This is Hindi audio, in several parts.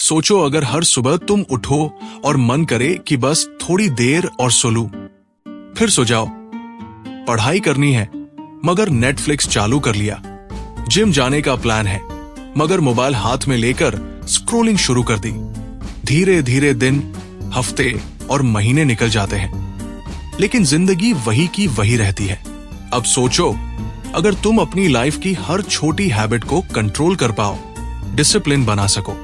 सोचो अगर हर सुबह तुम उठो और मन करे कि बस थोड़ी देर और सो लूं, फिर सो जाओ। पढ़ाई करनी है मगर नेटफ्लिक्स चालू कर लिया। जिम जाने का प्लान है मगर मोबाइल हाथ में लेकर स्क्रोलिंग शुरू कर दी। धीरे धीरे दिन, हफ्ते और महीने निकल जाते हैं, लेकिन जिंदगी वही की वही रहती है। अब सोचो अगर तुम अपनी लाइफ की हर छोटी हैबिट को कंट्रोल कर पाओ, डिसिप्लिन बना सको,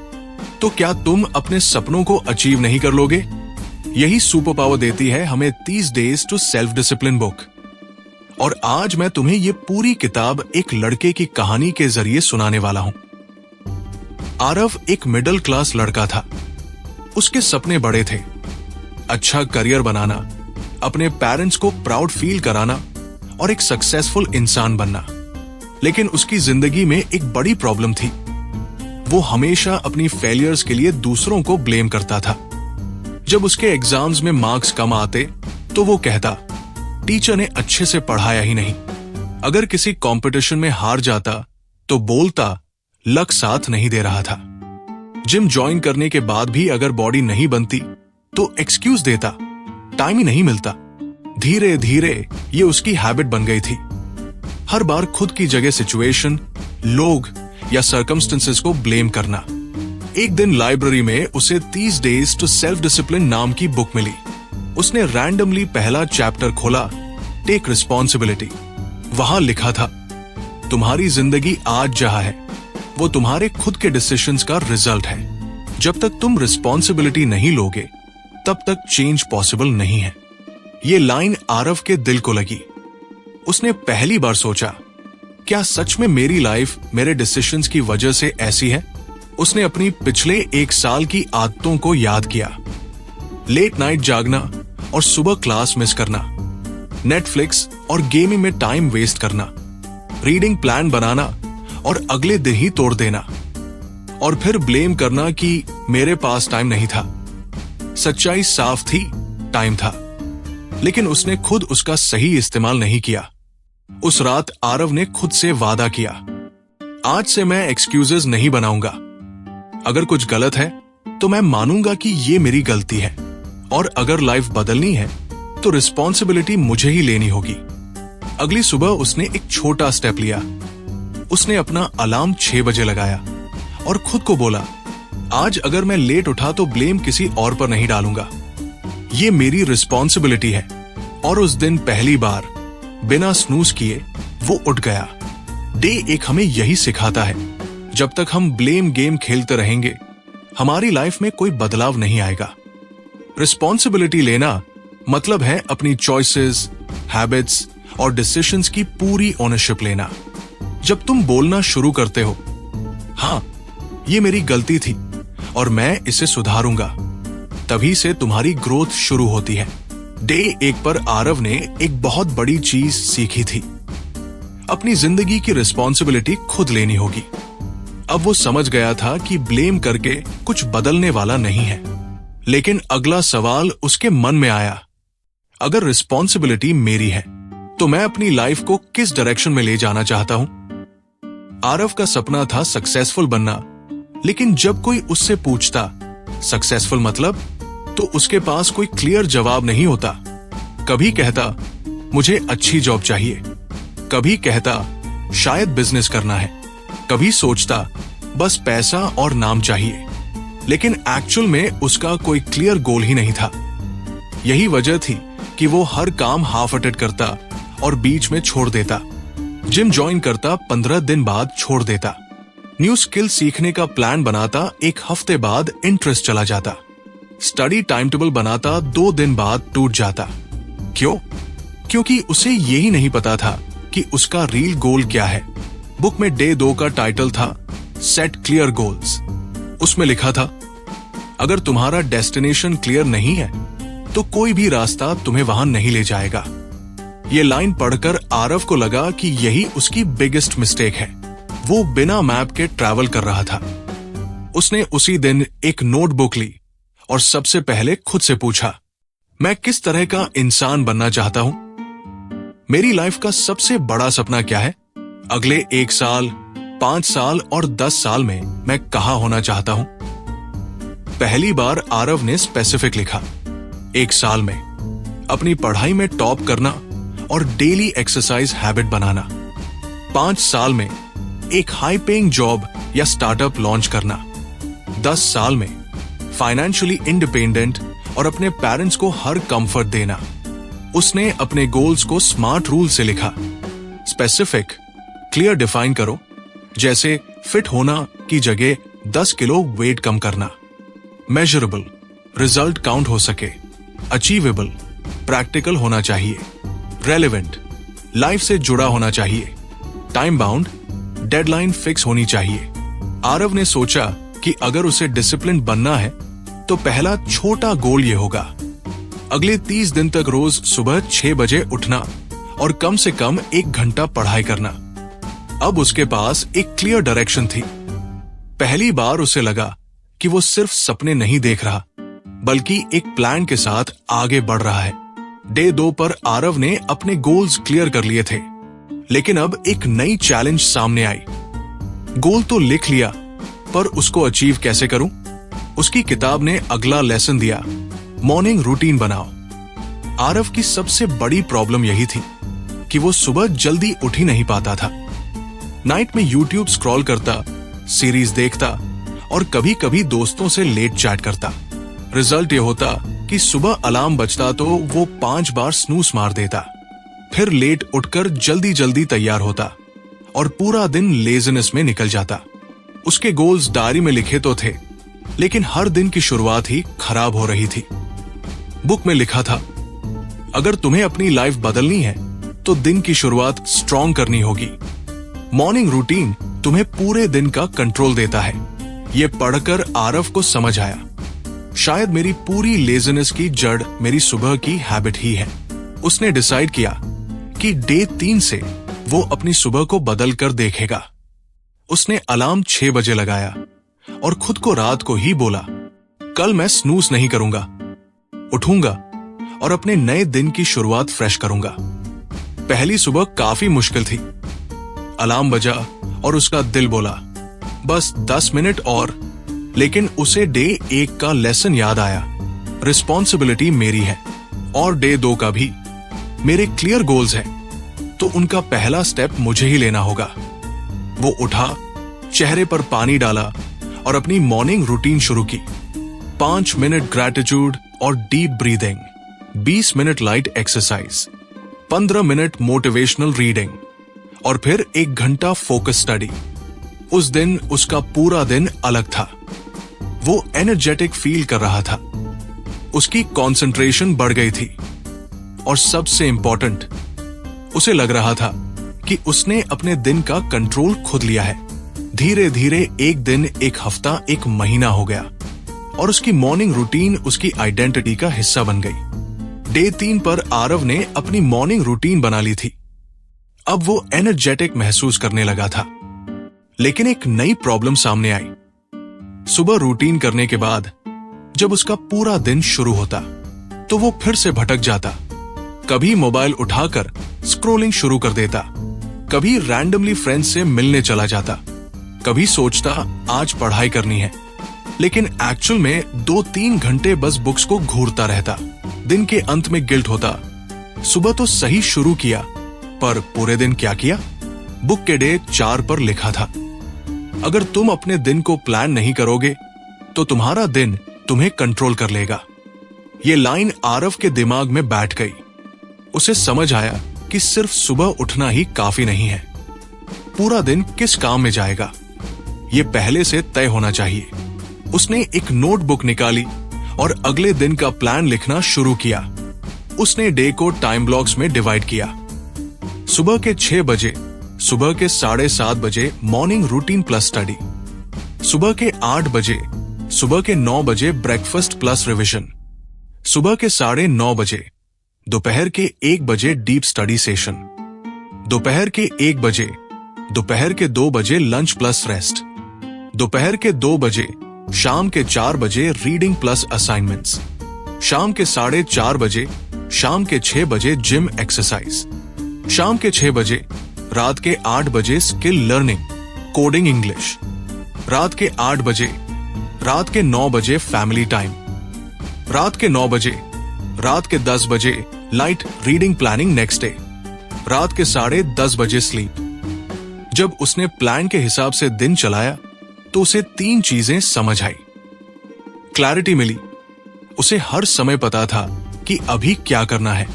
तो क्या तुम अपने सपनों को अचीव नहीं कर लोगे? यही सुपर पावर देती है हमें 30 days to self discipline book. और आज मैं तुम्हें ये पूरी किताब एक लड़के की कहानी के जरिए सुनाने वाला हूं। आरव एक मिडिल क्लास लड़का था। उसके सपने बड़े थे, अच्छा करियर बनाना, अपने पेरेंट्स को प्राउड फील कराना और एक सक्सेसफुल इंसान बनना। लेकिन उसकी जिंदगी में एक बड़ी प्रॉब्लम थी। वो हमेशा अपनी फेलियर्स के लिए दूसरों को ब्लेम करता था। जब उसके एग्जाम्स में मार्क्स कम आते तो वो कहता, टीचर ने अच्छे से पढ़ाया ही नहीं। अगर किसी कंपटीशन में हार जाता तो बोलता, लक साथ नहीं दे रहा था। जिम ज्वाइन करने के बाद भी अगर बॉडी नहीं बनती तो एक्सक्यूज देता, टाइम ही नहीं मिलता। धीरे धीरे ये उसकी हैबिट बन गई थी। हर बार खुद की जगह सिचुएशन, लोग या सर्कमस्टेंसेस को ब्लेम करना। एक दिन लाइब्रेरी में उसे 30 डेज टू सेल्फ डिसिप्लिन नाम की बुक मिली। उसने रैंडमली पहला चैप्टर खोला, टेक रिस्पॉन्सिबिलिटी। वहां लिखा था, तुम्हारी जिंदगी आज जहां है वो तुम्हारे खुद के डिसीजंस का रिजल्ट है। जब तक तुम रिस्पॉन्सिबिलिटी नहीं लोगे तब तक चेंज पॉसिबल नहीं है। ये लाइन आरव के दिल को लगी। उसने पहली बार सोचा, क्या सच में मेरी लाइफ मेरे डिसीजंस की वजह से ऐसी है? उसने अपनी पिछले 1 साल की आदतों को याद किया। लेट नाइट जागना और सुबह क्लास मिस करना, नेटफ्लिक्स और गेमिंग में टाइम वेस्ट करना, रीडिंग प्लान बनाना और अगले दिन ही तोड़ देना, और फिर ब्लेम करना कि मेरे पास टाइम नहीं था। सच्चाई साफ थी, टाइम था, लेकिन उसने खुद उसका सही इस्तेमाल नहीं किया। उस रात आरव ने खुद से वादा किया, आज से मैं एक्सक्यूजेस नहीं बनाऊंगा। अगर कुछ गलत है तो मैं मानूंगा कि ये मेरी गलती है, और अगर लाइफ बदलनी है तो रिस्पॉन्सिबिलिटी मुझे ही लेनी होगी। अगली सुबह उसने एक छोटा स्टेप लिया। उसने अपना अलार्म 6 बजे लगाया और खुद को बोला, आज अगर मैं लेट उठा तो ब्लेम किसी और पर नहीं डालूंगा, ये मेरी रिस्पॉन्सिबिलिटी है। और उस दिन पहली बार बिना स्नूज किए वो उठ गया। डे एक हमें यही सिखाता है, जब तक हम ब्लेम गेम खेलते रहेंगे हमारी लाइफ में कोई बदलाव नहीं आएगा। रिस्पॉन्सिबिलिटी लेना मतलब है अपनी चॉइसेस, हैबिट्स और डिसीजंस की पूरी ओनरशिप लेना। जब तुम बोलना शुरू करते हो, हाँ ये मेरी गलती थी और मैं इसे सुधारूंगा, तभी से तुम्हारी ग्रोथ शुरू होती है। डे 1 पर आरव ने एक बहुत बड़ी चीज सीखी थी, अपनी जिंदगी की रिस्पॉन्सिबिलिटी खुद लेनी होगी। अब वो समझ गया था कि ब्लेम करके कुछ बदलने वाला नहीं है। लेकिन अगला सवाल उसके मन में आया, अगर रिस्पॉन्सिबिलिटी मेरी है तो मैं अपनी लाइफ को किस डायरेक्शन में ले जाना चाहता हूं? आरव का सपना था सक्सेसफुल बनना, लेकिन जब कोई उससे पूछता सक्सेसफुल मतलब, तो उसके पास कोई क्लियर जवाब नहीं होता। कभी कहता मुझे अच्छी जॉब चाहिए, कभी कहता शायद बिजनेस करना है, कभी सोचता बस पैसा और नाम चाहिए, लेकिन एक्चुअल में उसका कोई क्लियर गोल ही नहीं था। यही वजह थी कि वो हर काम हाफ अटेड करता और बीच में छोड़ देता। जिम ज्वाइन करता, 15 दिन बाद छोड़ देता। न्यू स्किल सीखने का प्लान बनाता, 1 हफ्ते बाद इंटरेस्ट चला जाता। स्टडी टाइम टेबल बनाता, 2 दिन बाद टूट जाता। क्यों? क्योंकि उसे यही नहीं पता था कि उसका रियल गोल क्या है। बुक में डे 2 का टाइटल था सेट क्लियर गोल्स। उसमें लिखा था, अगर तुम्हारा डेस्टिनेशन क्लियर नहीं है तो कोई भी रास्ता तुम्हें वहां नहीं ले जाएगा। ये लाइन पढ़कर आरव को लगा कि यही उसकी बिगेस्ट मिस्टेक है। वो बिना मैप के ट्रैवल कर रहा था। उसने उसी दिन एक नोटबुक ली और सबसे पहले खुद से पूछा, मैं किस तरह का इंसान बनना चाहता हूं? मेरी लाइफ का सबसे बड़ा सपना क्या है? अगले 1 साल, 5 साल और 10 साल में मैं कहां होना चाहता हूं? पहली बार आरव ने स्पेसिफिक लिखा, 1 साल में अपनी पढ़ाई में टॉप करना और डेली एक्सरसाइज हैबिट बनाना, 5 साल में एक हाई पेइंग जॉब या स्टार्टअप लॉन्च करना, 10 साल में फाइनेंशियली इंडिपेंडेंट और अपने पेरेंट्स को हर कंफर्ट देना। उसने अपने गोल्स को स्मार्ट रूल से लिखा। स्पेसिफिक, क्लियर डिफाइन करो, जैसे फिट होना की जगह 10 किलो वेट कम करना। मेजरेबल, रिजल्ट काउंट हो सके। अचीवेबल, प्रैक्टिकल होना चाहिए। रेलेवेंट, लाइफ से जुड़ा होना चाहिए। टाइम बाउंड, डेडलाइन फिक्स होनी चाहिए। आरव ने सोचा कि अगर उसे डिसिप्लिन बनना है तो पहला छोटा गोल ये होगा, अगले 30 दिन तक रोज सुबह 6 बजे उठना और कम से कम 1 घंटा पढ़ाई करना। अब उसके पास एक क्लियर डायरेक्शन थी। पहली बार उसे लगा कि वो सिर्फ सपने नहीं देख रहा, बल्कि एक प्लान के साथ आगे बढ़ रहा है। डे 2 पर आरव ने अपने गोल्स क्लियर कर लिए थे, लेकिन अब एक नई चैलेंज सामने आई। गोल तो लिख लिया, पर उसको अचीव कैसे करूं? उसकी किताब ने अगला लेसन दिया, मॉर्निंग रूटीन बनाओ। आरव की सबसे बड़ी प्रॉब्लम यही थी कि वो सुबह जल्दी उठ ही नहीं पाता था। नाइट में यूट्यूब स्क्रॉल करता, सीरीज देखता और कभी कभी दोस्तों से लेट चैट करता। रिजल्ट ये होता कि सुबह अलार्म बजता तो वो 5 बार स्नूज मार देता, फिर लेट उठकर जल्दी जल्दी तैयार होता और पूरा दिन लेजीनेस में निकल जाता। उसके गोल्स डायरी में लिखे तो थे, लेकिन हर दिन की शुरुआत ही खराब हो रही थी। बुक में लिखा था, अगर तुम्हें अपनी लाइफ बदलनी है तो दिन की शुरुआत स्ट्रॉन्ग करनी होगी। मॉर्निंग रूटीन तुम्हें पूरे दिन का कंट्रोल देता है। ये पढ़कर आरव को समझ आया, शायद मेरी पूरी लेजीनेस की जड़ मेरी सुबह की हैबिट ही है। उसने डिसाइड किया कि डे 3 से वो अपनी सुबह को बदल कर देखेगा। उसने अलार्म 6 बजे लगाया और खुद को रात को ही बोला, कल मैं स्नूज नहीं करूंगा, उठूंगा और अपने नए दिन की शुरुआत फ्रेश करूंगा। पहली सुबह काफी मुश्किल थी। अलार्म बजा और उसका दिल बोला, बस 10 मिनट और। लेकिन उसे डे 1 का लेसन याद आया, रिस्पॉन्सिबिलिटी मेरी है, और डे 2 का भी। मेरे क्लियर गोल्स हैं, तो उनका पहला स्टेप मुझे ही लेना होगा। वो उठा, चेहरे पर पानी डाला और अपनी मॉर्निंग रूटीन शुरू की। 5 मिनट ग्रैटिट्यूड और deep breathing, 20 minute light exercise, 15 minute motivational reading और फिर 1 घंटा फोकस स्टडी। उस दिन उसका पूरा दिन अलग था। वो एनर्जेटिक फील कर रहा था, उसकी कंसंट्रेशन बढ़ गई थी और सबसे इंपॉर्टेंट, उसे लग रहा था कि उसने अपने दिन का कंट्रोल खुद लिया है। धीरे धीरे एक दिन, एक हफ्ता, एक महीना हो गया और उसकी मॉर्निंग रूटीन उसकी आइडेंटिटी का हिस्सा बन गई। डे 3 पर आरव ने अपनी मॉर्निंग रूटीन बना ली थी। अब वो एनर्जेटिक महसूस करने लगा था, लेकिन एक नई प्रॉब्लम सामने आई। सुबह रूटीन करने के बाद जब उसका पूरा दिन शुरू होता तो वो फिर से भटक जाता। कभी मोबाइल उठाकर स्क्रॉलिंग शुरू कर देता, कभी रैंडमली फ्रेंड्स से मिलने चला जाता, कभी सोचता आज पढ़ाई करनी है, लेकिन एक्चुअल में 2-3 घंटे बस बुक्स को घूरता रहता। दिन के अंत में गिल्ट होता, सुबह तो सही शुरू किया, पर पूरे दिन क्या किया? बुक के डे 4 पर लिखा था, अगर तुम अपने दिन को प्लान नहीं करोगे तो तुम्हारा दिन तुम्हें कंट्रोल कर लेगा। ये लाइन आरव के दिमाग में बैठ गई। उसे समझ आया कि सिर्फ सुबह उठना ही काफी नहीं है। पूरा दिन किस काम में जाएगा, ये पहले से तय होना चाहिए। उसने एक नोटबुक निकाली और अगले दिन का प्लान लिखना शुरू किया। उसने डे को टाइम ब्लॉक्स में डिवाइड किया। सुबह के 6 बजे, सुबह के 7:30 बजे मॉर्निंग रूटीन प्लस स्टडी, सुबह के 8 बजे, सुबह के 9 बजे ब्रेकफास्ट प्लस रिवीजन, सुबह के 9:30 बजे, दोपहर के 1 बजे डीप स्टडी सेशन, दोपहर के 1 बजे, दोपहर के 2 बजे लंच प्लस रेस्ट, दोपहर के 2 बजे, शाम के 4 बजे रीडिंग प्लस असाइनमेंट्स, शाम के 4:30 बजे, शाम के 6 बजे जिम एक्सरसाइज, शाम के 6 बजे, रात के 8 बजे स्किल लर्निंग, कोडिंग इंग्लिश, रात के 8 बजे, रात के 9 बजे फैमिली टाइम, रात के 9 बजे, रात के 10 बजे light reading planning next day, रात के 10:30 बजे स्लीप। जब उसने प्लान के हिसाब से दिन चलाया तो उसे 3 चीजें समझ आई। क्लैरिटी मिली, उसे हर समय पता था कि अभी क्या करना है।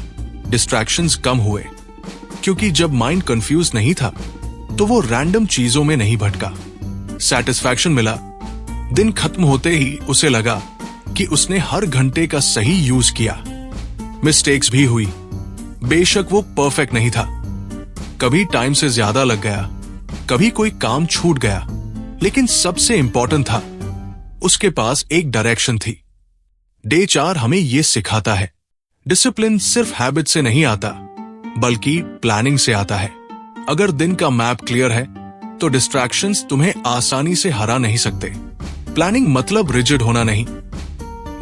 डिस्ट्रैक्शंस कम हुए, क्योंकि जब माइंड कंफ्यूज नहीं था तो वो रैंडम चीजों में नहीं भटका। सैटिस्फैक्शन मिला, दिन खत्म होते ही उसे लगा कि उसने हर घंटे का सही यूज किया। मिस्टेक्स भी हुई, बेशक वो परफेक्ट नहीं था, कभी टाइम से ज्यादा लग गया, कभी कोई काम छूट गया, लेकिन सबसे इंपॉर्टेंट था उसके पास एक डायरेक्शन थी। डे 4 हमें यह सिखाता है, डिसिप्लिन सिर्फ हैबिट से नहीं आता, बल्कि प्लानिंग से आता है। अगर दिन का मैप क्लियर है तो डिस्ट्रैक्शंस तुम्हें आसानी से हरा नहीं सकते। प्लानिंग मतलब रिजिड होना नहीं,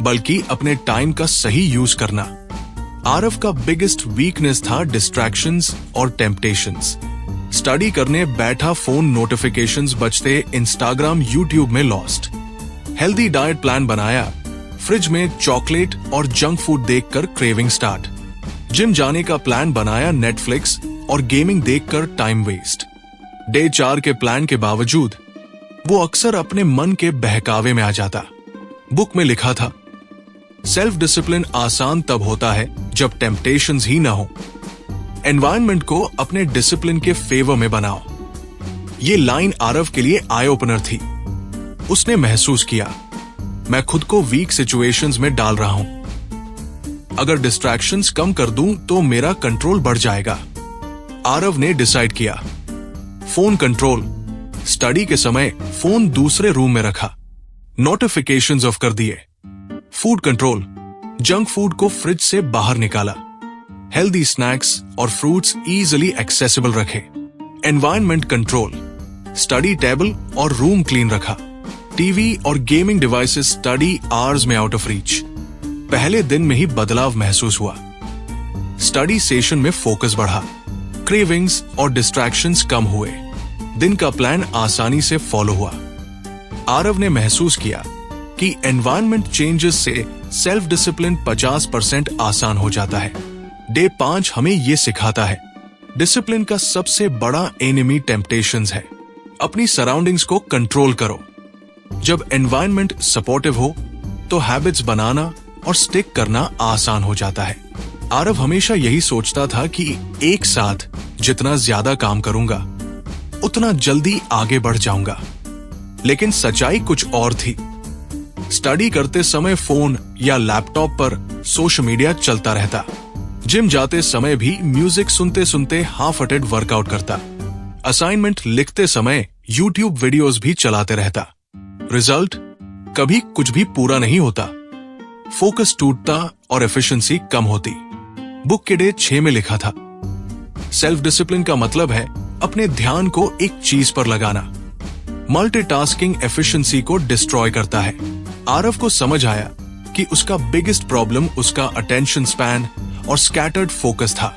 बल्कि अपने टाइम का सही यूज करना। आरव का बिगेस्ट वीकनेस था डिस्ट्रैक्शंस और टेम्पटेशंस। स्टडी करने बैठा, फोन नोटिफिकेशंस बजते, इंस्टाग्राम यूट्यूब में लॉस्ट। हेल्दी डाइट प्लान बनाया, फ्रिज में चॉकलेट और जंक फूड देखकर क्रेविंग स्टार्ट। जिम जाने का प्लान बनाया, नेटफ्लिक्स और गेमिंग देखकर टाइम वेस्ट। डे 4 के प्लान के बावजूद वो अक्सर अपने मन के बहकावे में आ जाता। बुक में लिखा था, सेल्फ डिसिप्लिन आसान तब होता है जब टेम्पटेशंस ही ना हो। एनवायरनमेंट को अपने डिसिप्लिन के फेवर में बनाओ। ये लाइन आरव के लिए आई ओपनर थी। उसने महसूस किया, मैं खुद को वीक सिचुएशंस में डाल रहा हूं। अगर डिस्ट्रैक्शंस कम कर दूं तो मेरा कंट्रोल बढ़ जाएगा। आरव ने डिसाइड किया, फोन कंट्रोल। स्टडी के समय फोन दूसरे रूम में रखा, नोटिफिकेशंस ऑफ कर दिए। फूड कंट्रोल, जंक फूड को फ्रिज से बाहर निकाला। हेल्दी स्नैक्स और फ्रूट्स इजीली एक्सेसिबल रखे। एनवायरनमेंट कंट्रोल, स्टडी टेबल और रूम क्लीन रखा। टीवी और गेमिंग डिवाइसेस स्टडी आवर्स में आउट ऑफ रीच। पहले दिन में ही बदलाव महसूस हुआ। स्टडी सेशन में फोकस बढ़ा, क्रेविंग्स और डिस्ट्रैक्शंस कम हुए। दिन का प्लान आसानी से फॉलो हुआ। आरव ने महसूस किया कि एनवायरनमेंट चेंजेस से सेल्फ डिसिप्लिन 50% आसान हो जाता है। डे 5 हमें यह सिखाता है, डिसिप्लिन का सबसे बड़ा एनिमी टेम्पटेशंस है। अपनी सराउंडिंग्स को कंट्रोल करो। जब एनवायरनमेंट सपोर्टिव हो तो हैबिट्स बनाना और स्टिक करना आसान हो जाता है। आरव हमेशा यही सोचता था कि एक साथ जितना ज्यादा काम करूंगा उतना जल्दी आगे बढ़ जाऊंगा, लेकिन सच्चाई कुछ और थी। स्टडी करते समय फोन या लैपटॉप पर सोशल मीडिया चलता रहता। जिम जाते समय भी म्यूजिक सुनते सुनते हाफ अटेड वर्कआउट करता। असाइनमेंट लिखते समय यूट्यूब वीडियोस भी चलाते रहता। रिजल्ट, कभी कुछ भी पूरा नहीं होता। फोकस टूटता और एफिशिएंसी कम होती। बुक के डे 6 में लिखा था, सेल्फ डिसिप्लिन का मतलब है अपने ध्यान को एक चीज पर लगाना। मल्टीटास्किंग एफिशिएंसी को डिस्ट्रॉय करता है। आरव को समझ आया कि उसका बिगेस्ट प्रॉब्लम उसका अटेंशन स्पैन और स्कैटर्ड फोकस था।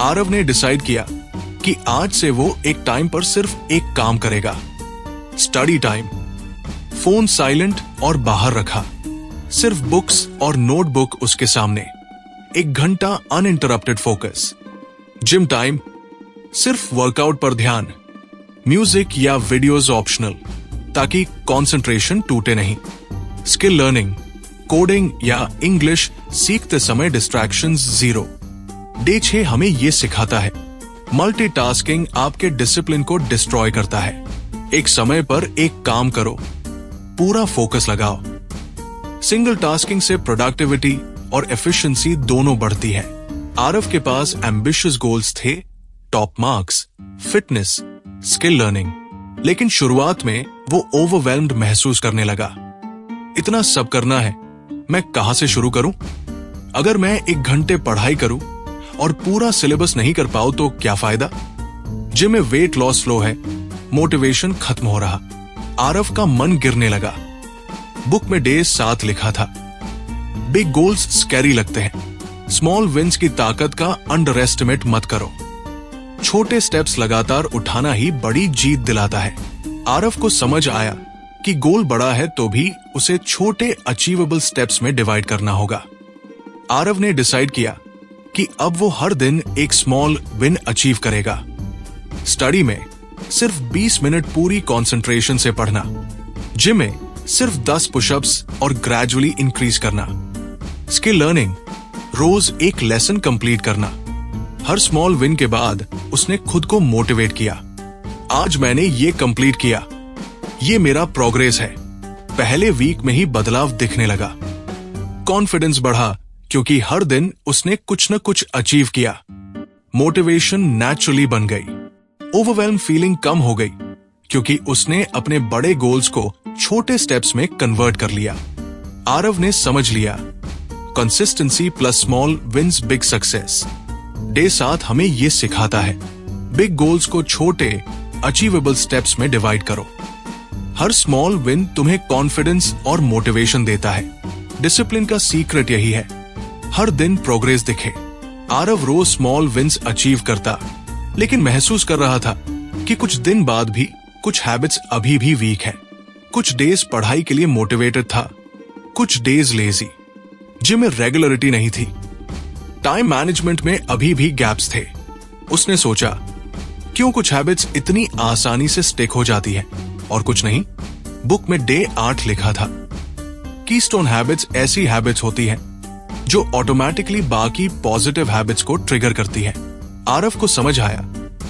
आरव ने डिसाइड किया कि आज से वो एक टाइम पर सिर्फ एक काम करेगा, स्टडी टाइम। फोन साइलेंट और बाहर रखा, सिर्फ बुक्स और नोटबुक उसके सामने। 1 घंटा अनइंटरप्टेड फोकस। जिम टाइम, सिर्फ वर्कआउट पर ध्यान। म्यूजिक या वीडियोस ऑप्शनल, ताकि कंसंट्रेशन टूटे नहीं। स्किल लर्निंग, कोडिंग या इंग्लिश सीखते समय डिस्ट्रैक्शंस 0। डे 6 हमें यह सिखाता है, मल्टीटास्किंग आपके डिसिप्लिन को डिस्ट्रॉय करता है। एक समय पर एक काम करो, पूरा फोकस लगाओ। सिंगल टास्किंग से प्रोडक्टिविटी और एफिशिएंसी दोनों बढ़ती है। आरव के पास एम्बिशियस गोल्स थे, top marks, fitness, skill learning, लेकिन शुरुआत में वो ओवरवेल्म्ड महसूस करने लगा। इतना सब करना है, मैं कहां से शुरू करूं? अगर मैं 1 घंटे पढ़ाई करूं और पूरा सिलेबस नहीं कर पाऊं तो क्या फायदा? जिम में वेट लॉस स्लो है, मोटिवेशन खत्म हो रहा। आरव का मन गिरने लगा। बुक में डे 7 लिखा था, बिग गोल्स स्कैरी लगते हैं, स्मॉल विंस की ताकत का अंडर एस्टिमेट मत करो। छोटे स्टेप्स लगातार उठाना ही बड़ी जीत दिलाता है। आरव को समझ आया कि गोल बड़ा है तो भी उसे छोटे अचीवेबल स्टेप्स में डिवाइड करना होगा। आरव ने डिसाइड किया कि अब वो हर दिन एक स्मॉल विन अचीव करेगा। स्टडी में सिर्फ 20 मिनट पूरी कंसंट्रेशन से पढ़ना, जिम में सिर्फ 10 पुशअप्स और ग्रेजुअली इंक्रीज करना, स्किल लर्निंग, रोज एक लेसन कंप्लीट करना। हर स्मॉल विन के बाद उसने खुद को मोटिवेट किया। आज मैंने ये कंप्लीट किया, ये मेरा प्रोग्रेस है। पहले वीक में ही बदलाव दिखने लगा। कॉन्फिडेंस बढ़ा क्योंकि हर दिन उसने कुछ न कुछ अचीव किया। मोटिवेशन नेचुरली बन गई। ओवरवेल्म फीलिंग कम हो गई क्योंकि उसने अपने बड़े गोल्स को छोटे स्टेप्स में कन्वर्ट कर लिया। आरव ने समझ लिया, consistency plus small wins big success. Day 7 हमें यह सिखाता है, बिग गोल्स को छोटे अचीवेबल स्टेप्स में डिवाइड करो। हर स्मॉल विन तुम्हें कॉन्फिडेंस और मोटिवेशन देता है। डिसिप्लिन का सीक्रेट यही है, हर दिन प्रोग्रेस दिखे। आरव रोज स्मॉल विंस अचीव करता, लेकिन महसूस कर रहा था कि कुछ दिन बाद भी कुछ हैबिट्स अभी भी वीक है। कुछ डेज पढ़ाई के लिए मोटिवेटेड था, कुछ डेज लेजी। जिम में रेगुलरिटी नहीं थी, टाइम मैनेजमेंट में अभी भी गैप्स थे। उसने सोचा, क्यों कुछ हैबिट्स इतनी आसानी से स्टिक हो जाती है और कुछ नहीं। बुक में डे 8 लिखा था, कीस्टोन हैबिट्स ऐसी हैबिट्स होती हैं जो ऑटोमेटिकली बाकी पॉजिटिव हैबिट्स को ट्रिगर करती है। आरव को समझ आया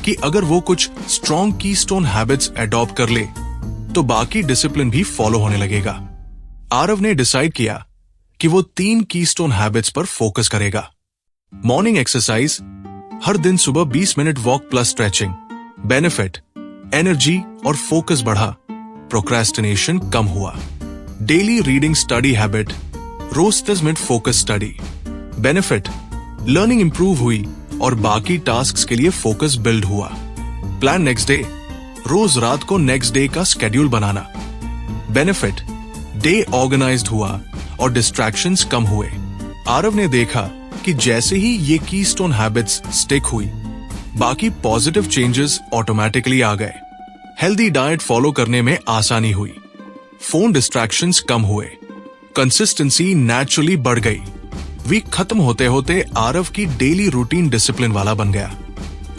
कि अगर वो कुछ स्ट्रॉन्ग कीस्टोन हैबिट्स अडॉप्ट कर ले तो बाकी डिसिप्लिन भी फॉलो होने लगेगा। आरव ने डिसाइड किया कि वो 3 कीस्टोन हैबिट्स पर फोकस करेगा। मॉर्निंग एक्सरसाइज, हर दिन सुबह 20 minute walk plus stretching. Benefit, energy और फोकस बढ़ा, प्रोक्रेस्टिनेशन कम हुआ। डेली रीडिंग स्टडी हैबिट, रोज 10 minute focus study. Benefit, learning improve हुई और बाकी टास्क्स के लिए फोकस बिल्ड हुआ। प्लान नेक्स्ट डे, रोज रात को नेक्स्ट डे का स्केड्यूल बनाना। बेनिफिट, डे ऑर्गेनाइज्ड हुआ और डिस्ट्रैक्शंस कम हुए। आरव ने देखा कि जैसे ही ये कीस्टोन हैबिट्स स्टिक हुई, बाकी पॉजिटिव चेंजेस ऑटोमेटिकली आ गए। हेल्दी डाइट फॉलो करने में आसानी हुई, फोन डिस्ट्रैक्शंस कम हुए, कंसिस्टेंसी नेचुरली बढ़ गई। वीक खत्म होते होते आरव की डेली रूटीन डिसिप्लिन वाला बन गया।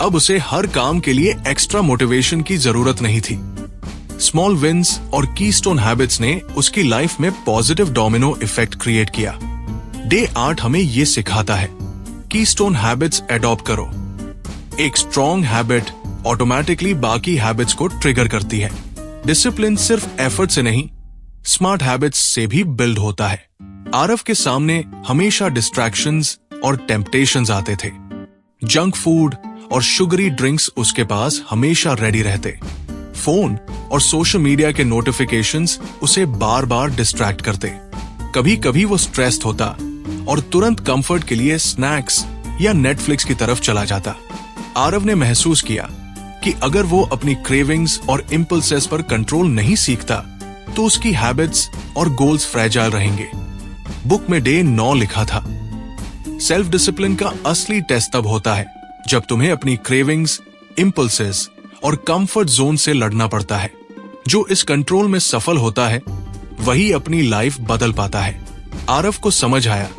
अब उसे हर काम के लिए एक्स्ट्रा मोटिवेशन की जरूरत नहीं थी। स्मॉल विंस और कीस्टोन हैबिट्स ने उसकी लाइफ में पॉजिटिव डोमिनो इफेक्ट क्रिएट किया। डे 8 हमें ये सिखाता है, कीस्टोन हैबिट्स अडॉप्ट करो। एक स्ट्रॉन्ग हैबिट ऑटोमेटिकली बाकी हैबिट्स को ट्रिगर करती है। डिसिप्लिन सिर्फ एफर्ट से नहीं, स्मार्ट हैबिट्स से भी बिल्ड होता है। आरव के सामने हमेशा डिस्ट्रैक्शंस और टेम्पटेशंस आते थे। जंक फूड और शुगरी ड्रिंक्स उसके पास हमेशा रेडी रहते। फोन और सोशल मीडिया के नोटिफिकेशंस उसे बार बार डिस्ट्रैक्ट करते। कभी कभी वो स्ट्रेस्ड होता और तुरंत कंफर्ट के लिए स्नैक्स या नेटफ्लिक्स की तरफ चला जाता। आरव ने महसूस किया कि अगर वो अपनी क्रेविंग्स और इंपल्सेस पर कंट्रोल नहीं सीखता तो उसकी हैबिट्स और गोल्स फ्रेजाइल रहेंगे। बुक में डे 9 लिखा था, सेल्फ डिसिप्लिन का असली टेस्ट तब होता है जब तुम्हें अपनी क्रेविंग्स, इंपल्सेस और कंफर्ट जोन से लड़ना पड़ता है। जो इस कंट्रोल में सफल होता है वही अपनी लाइफ बदल पाता है। आरव को समझ आया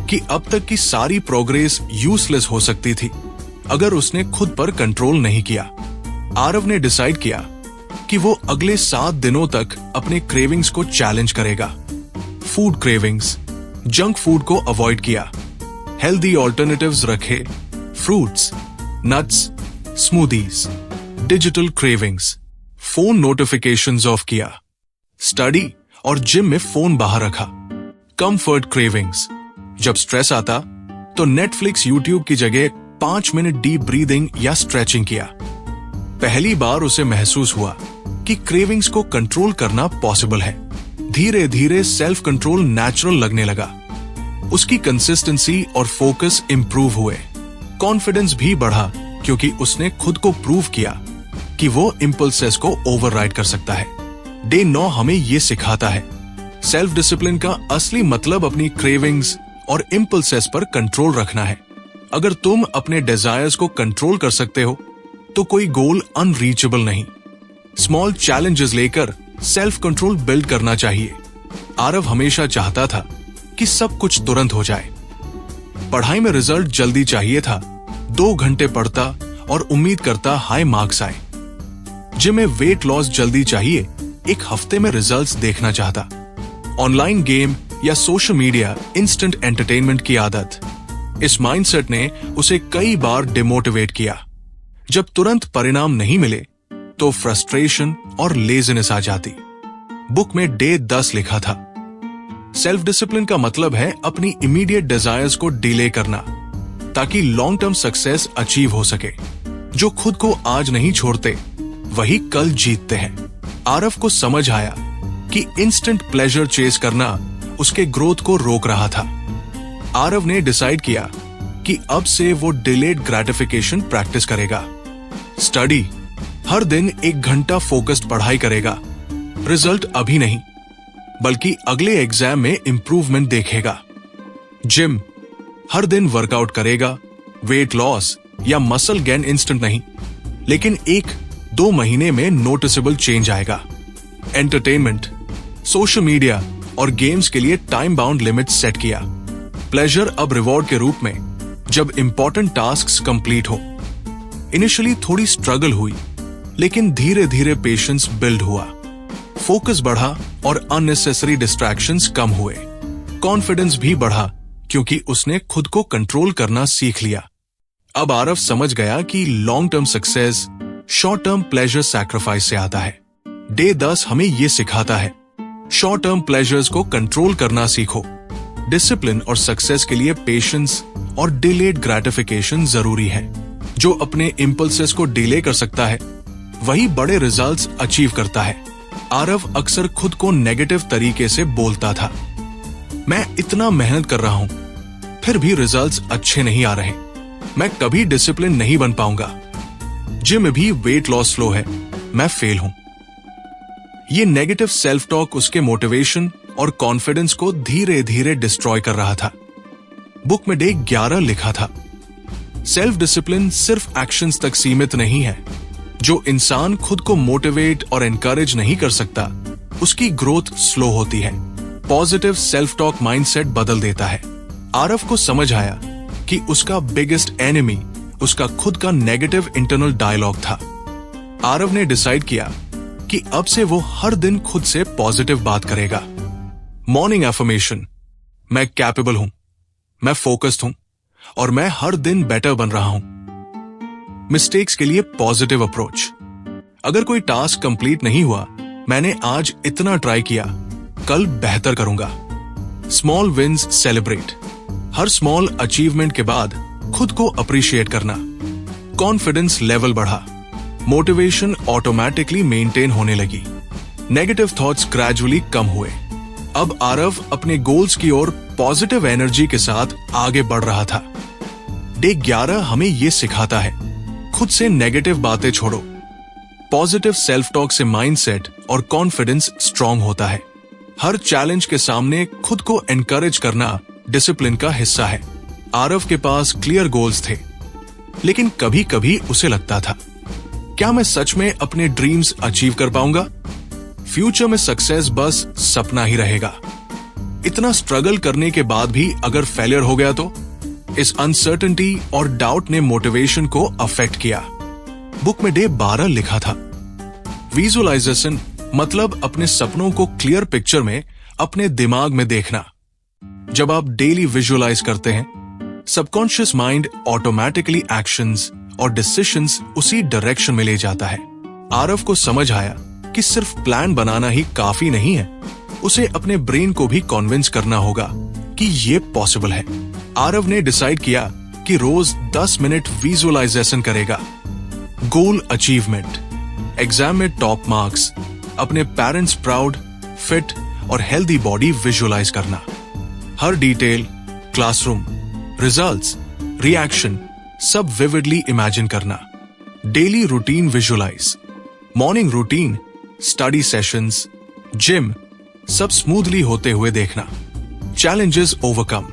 कि अब तक की सारी प्रोग्रेस यूजलेस हो सकती थी अगर उसने खुद पर कंट्रोल नहीं किया। आरव ने डिसाइड किया कि वो अगले 7 दिनों तक अपने क्रेविंग्स को चैलेंज करेगा। फूड क्रेविंग्स, जंक फूड को अवॉइड किया, हेल्दी ऑल्टरनेटिव्स रखे, fruits, nuts, smoothies. Digital cravings, phone notifications of किया, स्टडी और जिम में फोन बाहर रखा। कंफर्ट क्रेविंग्स, जब स्ट्रेस आता तो नेटफ्लिक्स, यूट्यूब की जगह 5 मिनट डीप ब्रीदिंग या स्ट्रेचिंग किया। पहली बार उसे महसूस हुआ कि क्रेविंग्स को कंट्रोल करना पॉसिबल है। धीरे धीरे सेल्फ कंट्रोल नेचुरल लगने लगा। उसकी कंसिस्टेंसी और फोकस इंप्रूव हुए। कॉन्फिडेंस भी बढ़ा क्योंकि उसने खुद को प्रूव किया कि वो इंपल्सेस को ओवरराइड कर सकता है। डे 9 हमें ये सिखाता है, सेल्फ डिसिप्लिन का असली मतलब अपनी क्रेविंग्स और इंपल्सेस पर कंट्रोल रखना है। अगर तुम अपने डिजायर्स को कंट्रोल कर सकते हो तो कोई गोल अनरीचेबल नहीं। स्मॉल चैलेंजेस लेकर सेल्फ कंट्रोल बिल्ड करना चाहिए। आरव हमेशा चाहता था कि सब कुछ तुरंत हो जाए। पढ़ाई में रिजल्ट जल्दी चाहिए था। 2 घंटे पढ़ता और उम्मीद करता हाई मार्क्स आए। जिम में वेट लॉस जल्दी चाहिए, 1 हफ्ते में रिजल्ट्स देखना चाहता। ऑनलाइन गेम या सोशल मीडिया इंस्टेंट एंटरटेनमेंट की आदत, इस माइंडसेट ने उसे कई बार डिमोटिवेट किया। जब तुरंत परिणाम नहीं मिले तो फ्रस्ट्रेशन और लेजीनेस आ जाती। बुक में डे 10 लिखा था, सेल्फ डिसिप्लिन का मतलब है अपनी इमीडिएट डिजायर्स को डिले करना ताकि लॉन्ग टर्म सक्सेस अचीव हो सके। जो खुद को आज नहीं छोड़ते वही कल जीतते हैं। आरव को समझ आया कि इंस्टेंट प्लेजर चेस करना उसके ग्रोथ को रोक रहा था। आरव ने डिसाइड किया कि अब से वो डिलेड ग्रेटिफिकेशन प्रैक्टिस करेगा। स्टडी, हर दिन 1 घंटा फोकस्ड पढ़ाई करेगा। रिजल्ट अभी नहीं, बल्कि अगले एग्जाम में इंप्रूवमेंट देखेगा। जिम, हर दिन वर्कआउट करेगा। वेट लॉस या मसल गेन इंस्टेंट नहीं, लेकिन 1-2 महीने में नोटिसेबल चेंज आएगा। एंटरटेनमेंट, सोशल मीडिया और गेम्स के लिए टाइम बाउंड लिमिट सेट किया। प्लेजर अब रिवॉर्ड के रूप में, जब इंपॉर्टेंट टास्क्स कंप्लीट हो। इनिशियली थोड़ी स्ट्रगल हुई, लेकिन धीरे धीरे पेशेंस बिल्ड हुआ। फोकस बढ़ा और अननेसेसरी डिस्ट्रैक्शंस कम हुए। कॉन्फिडेंस भी बढ़ा क्योंकि उसने खुद को कंट्रोल करना सीख लिया। अब आरव समझ गया कि long term success short term pleasure sacrifice से आता है। डे 10 हमें यह सिखाता है, शॉर्ट टर्म प्लेजर्स को कंट्रोल करना सीखो। डिसिप्लिन और सक्सेस के लिए पेशेंस और डिलेड ग्रेटिफिकेशन जरूरी है। जो अपने इंपल्सेस को डिले कर सकता है वही बड़े रिजल्ट्स अचीव करता है। आरव अक्सर खुद को नेगेटिव तरीके से बोलता था, मैं इतना मेहनत कर रहा हूं, फिर भी रिजल्ट्स अच्छे नहीं आ रहे, मैं कभी डिसिप्लिन नहीं बन पाऊंगा। जिम में भी वेट लॉस स्लो है, मैं फेल हूं। ये नेगेटिव सेल्फ टॉक उसके मोटिवेशन और कॉन्फिडेंस को धीरे धीरे डिस्ट्रॉय कर रहा था। बुक में डे 11 लिखा था, सेल्फ डिसिप्लिन सिर्फ एक्शंस तक सीमित नहीं है। जो इंसान खुद को मोटिवेट और एनकरेज नहीं कर सकता, उसकी ग्रोथ स्लो होती है। पॉजिटिव सेल्फ टॉक माइंडसेट बदल देता है। आरव को समझ आया कि उसका बिगेस्ट एनिमी उसका खुद का नेगेटिव इंटरनल डायलॉग था। आरव ने डिसाइड किया कि अब से वो हर दिन खुद से पॉजिटिव बात करेगा। मॉर्निंग एफर्मेशन, मैं कैपेबल हूं, मैं फोकस्ड हूं और मैं हर दिन बेटर बन रहा हूं। मिस्टेक्स के लिए पॉजिटिव अप्रोच, अगर कोई टास्क कंप्लीट नहीं हुआ, मैंने आज इतना ट्राई किया, कल बेहतर करूंगा। स्मॉल विंस सेलिब्रेट, हर स्मॉल अचीवमेंट के बाद खुद को अप्रिशिएट करना। कॉन्फिडेंस लेवल बढ़ा, मोटिवेशन ऑटोमेटिकली मेंटेन होने लगी। नेगेटिव थॉट्स ग्रेजुअली कम हुए। अब आरव अपने गोल्स की ओर पॉजिटिव एनर्जी के साथ आगे बढ़ रहा था। डे 11 हमें यह सिखाता है, खुद से नेगेटिव बातें छोड़ो। पॉजिटिव सेल्फ टॉक से माइंडसेट और कॉन्फिडेंस स्ट्रांग होता है। हर चैलेंज के सामने खुद को एनकरेज करना डिसिप्लिन का हिस्सा है। आरव के पास क्लियर गोल्स थे, लेकिन कभी कभी उसे लगता था, क्या मैं सच में अपने ड्रीम्स अचीव कर पाऊंगा? फ्यूचर में सक्सेस बस सपना ही रहेगा। इतना स्ट्रगल करने के बाद भी अगर फेलियर हो गया तो? इस अनसर्टेनिटी और डाउट ने मोटिवेशन को अफेक्ट किया। बुक में डे 12 लिखा था, विजुअलाइजेशन मतलब अपने सपनों को क्लियर पिक्चर में अपने दिमाग में देखना। जब आप डेली विजुअलाइज करते हैं, सबकॉन्शियस माइंड ऑटोमेटिकली एक्शंस और डिसीजंस उसी डायरेक्शन में ले जाता है। आरव को समझ आया कि सिर्फ प्लान बनाना ही काफी नहीं है, उसे अपने ब्रेन को भी कन्विंस करना होगा कि ये पॉसिबल है। आरव ने डिसाइड किया कि रोज 10 मिनट विजुअलाइजेशन करेगा। गोल अचीवमेंट, एग्जाम में टॉप मार्क्स, अपने पेरेंट्स प्राउड, फिट और हेल्दी बॉडी विजुअलाइज करना। हर डिटेल, क्लासरूम, रिजल्ट्स, रिएक्शन सब विविडली इमेजिन करना। Daily routine visualise, morning routine, study sessions, gym सब स्मूथली होते हुए देखना। चैलेंजेस ओवरकम,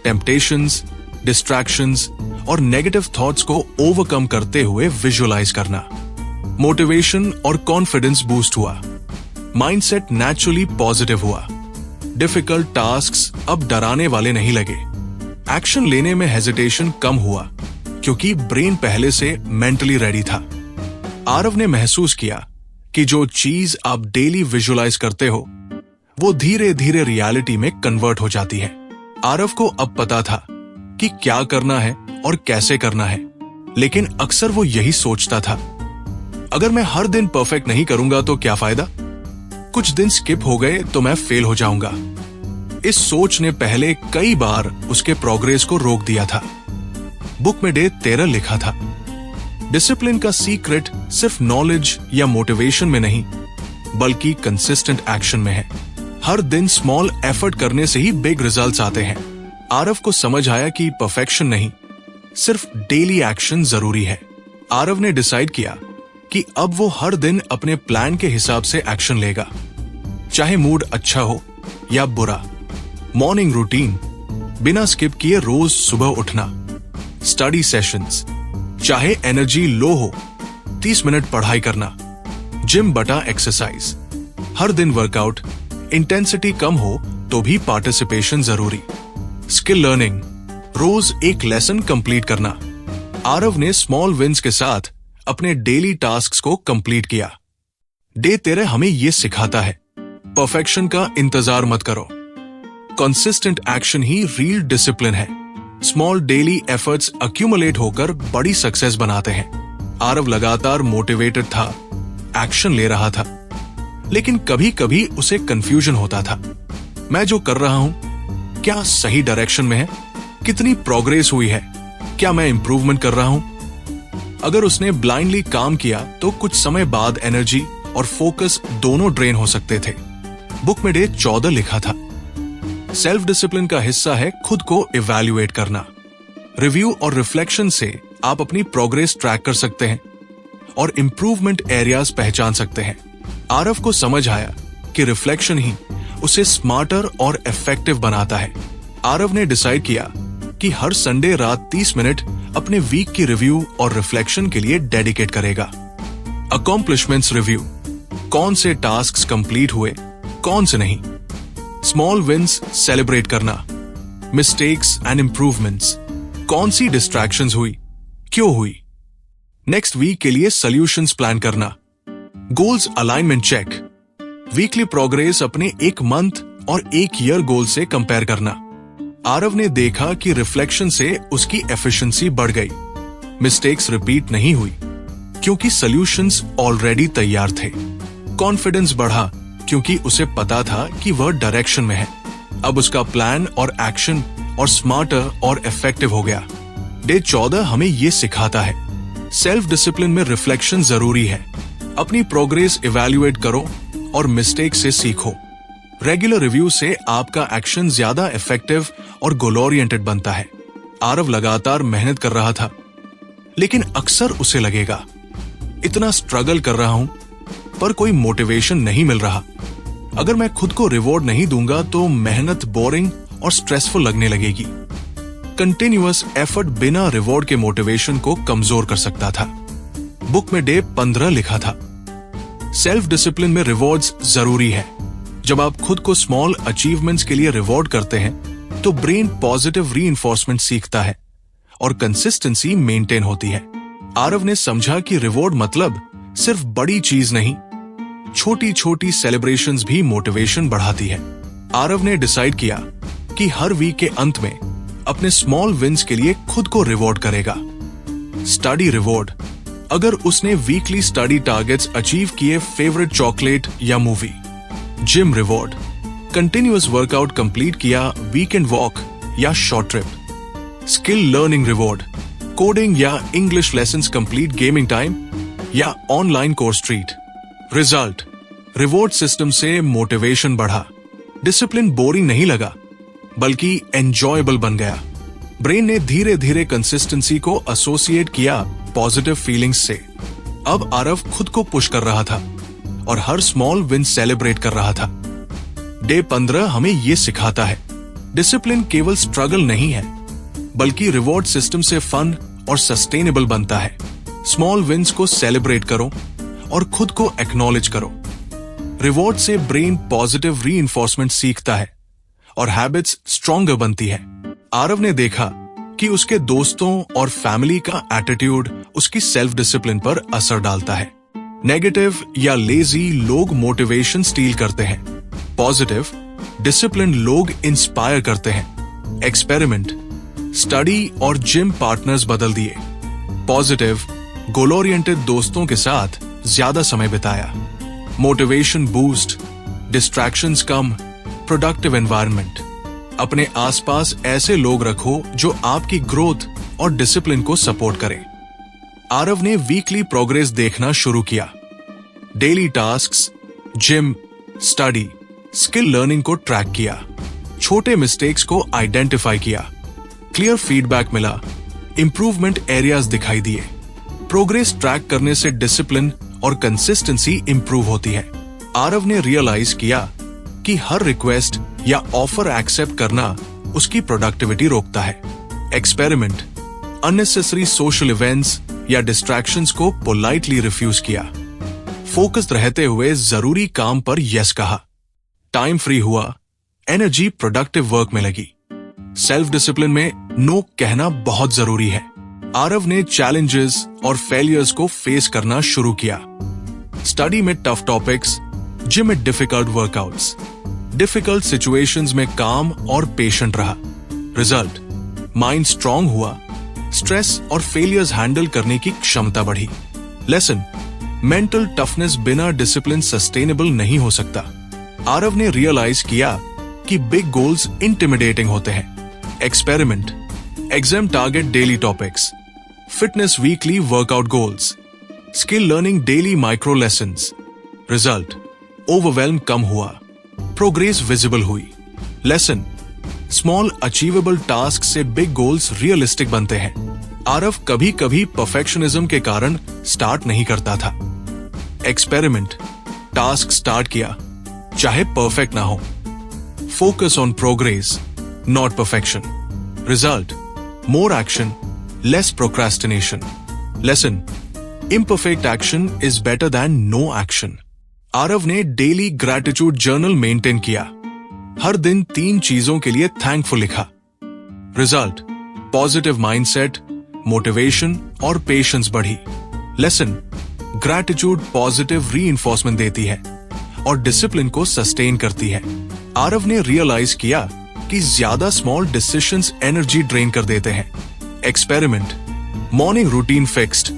टेम्पटेशंस, डिस्ट्रैक्शंस और नेगेटिव थॉट्स को ओवरकम करते हुए विजुअलाइज करना। मोटिवेशन और कॉन्फिडेंस बूस्ट हुआ। माइंडसेट नेचुरली पॉजिटिव हुआ। डिफिकल्ट टास्क्स अब डराने वाले नहीं लगे। एक्शन लेने में हेजिटेशन कम हुआ क्योंकि ब्रेन पहले से मेंटली रेडी था। आरव ने महसूस किया कि जो चीज आप डेली विजुअलाइज करते हो वो धीरे धीरे रियलिटी में कन्वर्ट हो जाती है। आरव को अब पता था कि क्या करना है और कैसे करना है, लेकिन अक्सर वो यही सोचता था, अगर मैं हर दिन परफेक्ट नहीं करूंगा तो क्या फायदा? कुछ दिन स्किप हो गए तो मैं फेल हो जाऊंगा। इस सोच ने पहले कई बार उसके प्रोग्रेस को रोक दिया था। बुक में डे 13 लिखा था, डिसिप्लिन का सीक्रेट सिर्फ नॉलेज या मोटिवेशन में नहीं, बल्कि कंसिस्टेंट एक्शन में है। हर दिन स्मॉल एफर्ट करने से ही बिग रिजल्ट्स आते हैं। आरव को समझ आया कि परफेक्शन नहीं, सिर्फ डेली एक्शन जरूरी है। आरव ने डिसाइड किया कि अब वो हर दिन अपने प्लान के हिसाब से एक्शन लेगा, चाहे मूड अच्छा हो या बुरा। मॉर्निंग रूटीन, बिना स्किप किए रोज सुबह उठना। स्टडी सेशंस, चाहे एनर्जी लो हो 30 मिनट पढ़ाई करना। जिम बटा एक्सरसाइज, हर दिन वर्कआउट, इंटेंसिटी कम हो तो भी पार्टिसिपेशन जरूरी। स्किल लर्निंग, रोज एक लेसन कंप्लीट करना। आरव ने स्मॉल विंस के साथ अपने डेली टास्क्स को कंप्लीट किया। डे 13 हमें यह सिखाता है, परफेक्शन का इंतजार मत करो, कंसिस्टेंट एक्शन ही रियल डिसिप्लिन है। स्मॉल डेली एफर्ट्स अक्यूमुलेट होकर बड़ी सक्सेस बनाते हैं। आरव लगातार मोटिवेटेड था, एक्शन ले रहा था, लेकिन कभी कभी उसे कंफ्यूजन होता था। मैं जो कर रहा हूं क्या सही डायरेक्शन में है? कितनी प्रोग्रेस हुई है? क्या मैं इंप्रूवमेंट कर रहा हूं? अगर उसने ब्लाइंडली काम किया तो कुछ समय बाद एनर्जी और फोकस दोनों ड्रेन हो सकते थे। बुक में डे 14 लिखा था, सेल्फ डिसिप्लिन का हिस्सा है खुद को इवैल्यूएट करना। रिव्यू और रिफ्लेक्शन से आप अपनी प्रोग्रेस ट्रैक कर सकते हैं और इंप्रूवमेंट एरियाज पहचान सकते हैं। आरव को समझ आया कि रिफ्लेक्शन ही उसे स्मार्टर और इफेक्टिव बनाता है। आरव ने डिसाइड किया कि हर संडे रात 30 मिनट अपने वीक की रिव्यू और रिफ्लेक्शन के लिए डेडिकेट करेगा। अकॉम्प्लिशमेंट्स रिव्यू, कौन से टास्क्स कंप्लीट हुए, कौन से नहीं। स्मॉल विंस सेलिब्रेट करना। मिस्टेक्स एंड इंप्रूवमेंट्स, कौन सी डिस्ट्रैक्शंस हुई, क्यों हुई। नेक्स्ट वीक के लिए सॉल्यूशंस प्लान करना। Goals alignment check, weekly progress अपने एक मंथ और एक ईयर गोल से कंपेयर करना। आरव ने देखा कि रिफ्लेक्शन से उसकी एफिशिएंसी बढ़ गई, मिस्टेक्स रिपीट नहीं हुई क्योंकि सॉल्यूशंस ऑलरेडी तैयार थे। कॉन्फिडेंस बढ़ा क्योंकि उसे पता था कि वह डायरेक्शन में है। अब उसका प्लान और एक्शन और स्मार्टर और इफेक्टिव हो गया। डे 14 हमें यह सिखाता है, सेल्फ डिसिप्लिन में रिफ्लेक्शन जरूरी है। अपनी प्रोग्रेस इवैल्यूएट करो और मिस्टेक से सीखो। रेगुलर रिव्यू से आपका एक्शन ज्यादा इफेक्टिव और गोल ओरिएंटेड बनता है। आरव लगातार मेहनत कर रहा था, लेकिन अक्सर उसे लगेगा, इतना स्ट्रगल कर रहा हूं पर कोई मोटिवेशन नहीं मिल रहा। अगर मैं खुद को रिवॉर्ड नहीं दूंगा तो मेहनत बोरिंग और स्ट्रेसफुल लगने लगेगी। कंटिन्यूअस एफर्ट बिना रिवॉर्ड के मोटिवेशन को कमजोर कर सकता था। बुक में डे 15 लिखा था, सेल्फ डिसिप्लिन में रिवॉर्ड्स जरूरी है। जब आप खुद को स्मॉल अचीवमेंट्स के लिए रिवॉर्ड करते हैं तो ब्रेन पॉजिटिव रीइंफोर्समेंट सीखता है और कंसिस्टेंसी मेंटेन होती है। आरव ने समझा कि रिवॉर्ड मतलब सिर्फ बड़ी चीज नहीं, छोटी छोटी सेलिब्रेशंस भी मोटिवेशन बढ़ाती है। आरव ने डिसाइड किया कि हर वीक के अंत में अपने स्मॉल विंस के लिए खुद को रिवॉर्ड करेगा। स्टडी रिवॉर्ड, अगर उसने वीकली स्टडी टारगेट्स अचीव किए, फेवरेट चॉकलेट या movie. Gym reward, continuous workout complete किया, वीकेंड वॉक या short trip. Skill learning reward, coding या English lessons complete, gaming time या online course treat. Result, reward system से मोटिवेशन बढ़ा, डिसिप्लिन बोरिंग नहीं लगा बल्कि एंजॉयबल बन गया। ब्रेन ने धीरे धीरे कंसिस्टेंसी को एसोसिएट किया पॉजिटिव फीलिंग्स से। अब आरव खुद को पुश कर रहा था और हर स्मॉल विन सेलिब्रेट कर रहा था। डे 15 हमें यह सिखाता है, डिसिप्लिन केवल स्ट्रगल नहीं है बल्कि रिवॉर्ड सिस्टम से फन और सस्टेनेबल बनता है। स्मॉल विन्स को सेलिब्रेट करो और खुद को एक्नॉलेज करो। रिवॉर्ड से ब्रेन पॉजिटिव रीइंफोर्समेंट सीखता है और हैबिट्स स्ट्रॉन्गर बनती है। आरव ने देखा कि उसके दोस्तों और फैमिली का एटीट्यूड उसकी सेल्फ डिसिप्लिन पर असर डालता है। नेगेटिव या लेजी लोग मोटिवेशन स्टील करते हैं, पॉजिटिव डिसिप्लिन लोग इंस्पायर करते हैं। एक्सपेरिमेंट, स्टडी और जिम पार्टनर्स बदल दिए। पॉजिटिव गोल ओरिएंटेड दोस्तों के साथ ज्यादा समय बिताया। मोटिवेशन बूस्ट, डिस्ट्रैक्शंस कम, प्रोडक्टिव एनवायरनमेंट। अपने आसपास ऐसे लोग रखो जो आपकी ग्रोथ और डिसिप्लिन को सपोर्ट करें। आरव ने वीकली प्रोग्रेस देखना शुरू किया। Daily tasks, gym, study, skill learning को ट्रैक किया। छोटे मिस्टेक्स को आइडेंटिफाई किया। क्लियर फीडबैक मिला। इंप्रूवमेंट एरियाज दिखाई दिए। प्रोग्रेस ट्रैक करने से डिसिप्लिन और कंसिस्टेंसी इंप्रूव होती है। आरव ने रियलाइज किया कि हर रिक्वेस्ट या ऑफर एक्सेप्ट करना उसकी प्रोडक्टिविटी रोकता है। एक्सपेरिमेंट, अननेसेसरी सोशल इवेंट्स या डिस्ट्रैक्शंस को पोलाइटली रिफ्यूज किया। फोकस्ड रहते हुए जरूरी काम पर यस कहा। टाइम फ्री हुआ, एनर्जी प्रोडक्टिव वर्क में लगी। सेल्फ डिसिप्लिन में नो कहना बहुत जरूरी है। आरव ने चैलेंजेस और फेलियर्स को फेस करना शुरू किया। स्टडी में टफ टॉपिक्स, जिम में डिफिकल्ट वर्कआउट्स, डिफिकल्ट सिचुएशंस में काम और पेशेंट रहा। रिजल्ट, माइंड स्ट्रांग हुआ, स्ट्रेस और फेलियर्स हैंडल करने की क्षमता बढ़ी। लेसन, मेंटल टफनेस बिना डिसिप्लिन सस्टेनेबल नहीं हो सकता। आरव ने रियलाइज किया कि बिग गोल्स इंटिमिडेटिंग होते हैं। Experiment, exam target daily topics, fitness weekly workout goals, skill learning daily micro lessons. Result, overwhelm कम हुआ, प्रोग्रेस विजिबल हुई। लेसन, स्मॉल अचीवेबल टास्क से बिग गोल्स रियलिस्टिक बनते हैं। आरव कभी कभी परफेक्शनिज्म के कारण स्टार्ट नहीं करता था। एक्सपेरिमेंट, टास्क स्टार्ट किया, चाहे परफेक्ट ना हो। Focus on progress, not perfection. Result, more action, less procrastination. Lesson, imperfect action is better than no action. Aarav ने डेली ग्रैटिट्यूड जर्नल मेंटेन किया। हर दिन 3 चीजों के लिए थैंकफुल लिखा। रिजल्ट, पॉजिटिव माइंडसेट, मोटिवेशन और पेशेंस बढ़ी। लेसन, ग्रैटिट्यूड पॉजिटिव रीइंफोर्समेंट देती है और डिसिप्लिन को सस्टेन करती है। आरव ने रियलाइज किया कि ज्यादा स्मॉल डिसीजंस एनर्जी ड्रेन कर देते हैं। Experiment, morning routine fixed,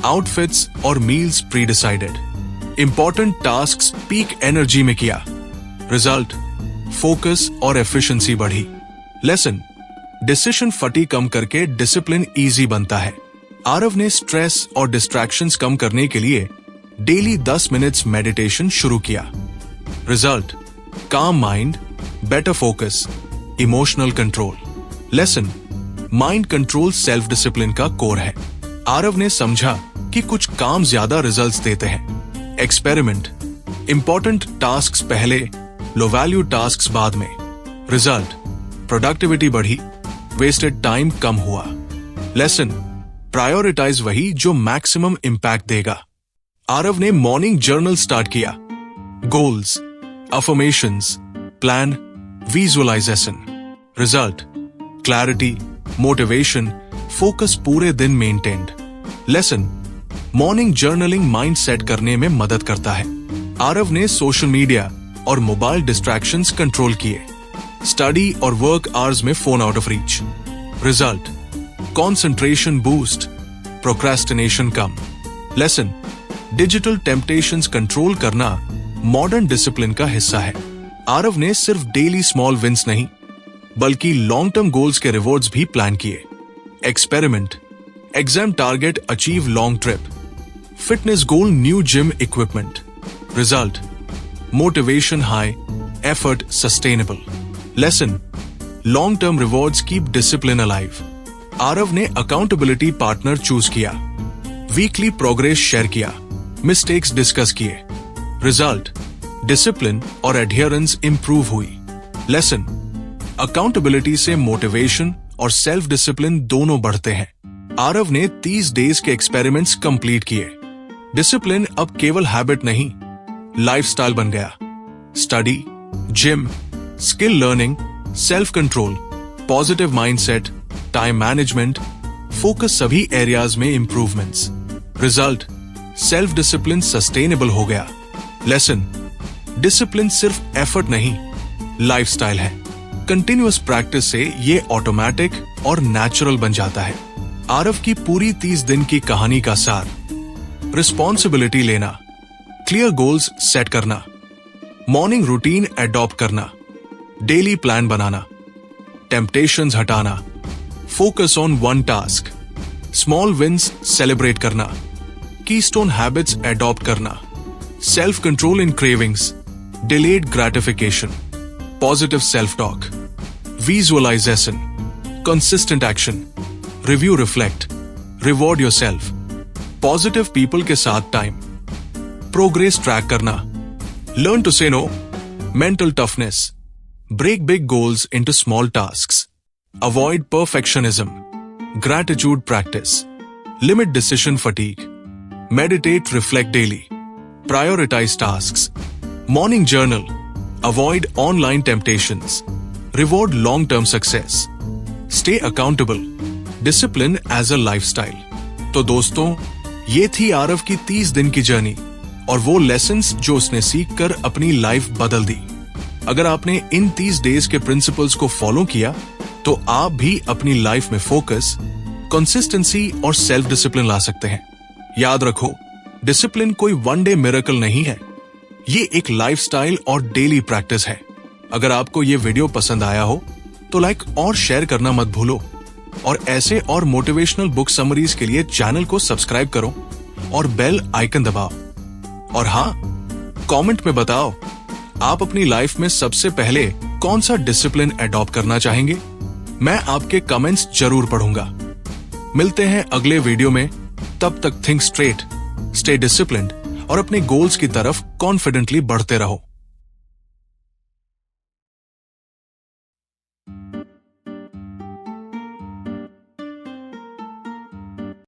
outfits और meals pre decided. Important tasks peak energy में किया। रिजल्ट, फोकस और एफिशिएंसी बढ़ी। लेसन, डिसीजन फटीग कम करके डिसिप्लिन इजी बनता है। आरव ने स्ट्रेस और डिस्ट्रैक्शंस कम करने के लिए डेली 10 मिनट्स मेडिटेशन शुरू किया। रिजल्ट, काम mind, better focus, emotional control. Lesson, mind control self discipline का कोर है। आरव ने समझा कि कुछ काम ज्यादा रिजल्ट्स देते हैं। एक्सपेरिमेंट, इंपॉर्टेंट टास्क्स पहले, लो वैल्यू टास्क्स बाद में। रिजल्ट, प्रोडक्टिविटी बढ़ी, वेस्टेड टाइम कम हुआ। लेसन, प्रायोरिटाइज वही जो मैक्सिमम इंपैक्ट देगा। आरव ने मॉर्निंग जर्नल स्टार्ट किया। Goals, affirmations, plan, visualisation. Result, clarity, motivation, focus पूरे दिन maintained. Lesson, morning journaling mind set करने में मदद करता है। आरव ने सोशल मीडिया और मोबाइल डिस्ट्रैक्शंस कंट्रोल किए। स्टडी और वर्क आवर्स में phone out of reach. Result, concentration boost, procrastination कम। लेसन, डिजिटल टेम्पटेशंस कंट्रोल करना मॉडर्न डिसिप्लिन का हिस्सा है। आरव ने सिर्फ डेली स्मॉल विंस नहीं बल्कि लॉन्ग टर्म गोल्स के रिवॉर्ड्स भी प्लान किए। Experiment, exam target achieve long trip, fitness goal new gym equipment. Result, motivation high, effort sustainable. Lesson, long term rewards keep discipline alive. Aarav ने अकाउंटेबिलिटी पार्टनर चूज किया। वीकली प्रोग्रेस शेयर किया, मिस्टेक्स डिस्कस किए। रिजल्ट, डिसिप्लिन और एडहेरेंस इंप्रूव हुई। लेसन, अकाउंटेबिलिटी से मोटिवेशन और सेल्फ डिसिप्लिन दोनों बढ़ते हैं। आरव ने 30 डेज के एक्सपेरिमेंट्स कंप्लीट किए। डिसिप्लिन अब केवल हैबिट नहीं लाइफस्टाइल बन गया। Study, gym, skill learning, self control, positive mindset, time management, focus, सभी एरियाज में improvements. Result, self discipline sustainable हो गया। लेसन, डिसिप्लिन सिर्फ एफर्ट नहीं, लाइफस्टाइल है। कंटिन्यूअस प्रैक्टिस से ये ऑटोमेटिक और नेचुरल बन जाता है। आरव की पूरी 30 दिन की कहानी का सार: रिस्पॉन्सिबिलिटी लेना, क्लियर गोल्स सेट करना, मॉर्निंग रूटीन एडॉप्ट करना, डेली प्लान बनाना, टेम्पटेशंस हटाना, focus on one task, small wins celebrate करना, कीस्टोन हैबिट्स एडॉप्ट करना, self control in cravings, delayed gratification, positive self talk, visualisation, consistent action, review reflect, reward yourself, positive people के साथ टाइम, प्रोग्रेस ट्रैक करना, learn to say no, mental toughness, break big goals into small tasks, avoid perfectionism, gratitude practice, limit decision fatigue, meditate, reflect daily, prioritise tasks, morning journal, avoid online temptations, reward long-term success, stay accountable, discipline as a lifestyle। तो दोस्तों, ये थी आरव की 30 दिन की जर्नी और वो लेसन्स जो उसने सीखकर अपनी लाइफ बदल दी। अगर आपने इन 30 डेज के प्रिंसिपल्स को फॉलो किया तो आप भी अपनी लाइफ में फोकस, कंसिस्टेंसी और सेल्फ डिसिप्लिन ला सकते हैं। याद रखो, डिसिप्लिन कोई वन डे मिरेकल नहीं है, ये एक लाइफस्टाइल और डेली प्रैक्टिस है। अगर आपको ये वीडियो पसंद आया हो तो लाइक और शेयर करना मत भूलो और ऐसे और मोटिवेशनल बुक समरीज के लिए चैनल को सब्सक्राइब करो और बेल आइकन दबाओ। और हाँ, कमेंट में बताओ आप अपनी लाइफ में सबसे पहले कौन सा डिसिप्लिन अडॉप्ट करना चाहेंगे। मैं आपके कमेंट्स जरूर पढ़ूंगा। मिलते हैं अगले वीडियो में, तब तक थिंक स्ट्रेट, स्टे डिसिप्लिन्ड और अपने गोल्स की तरफ कॉन्फिडेंटली बढ़ते रहो।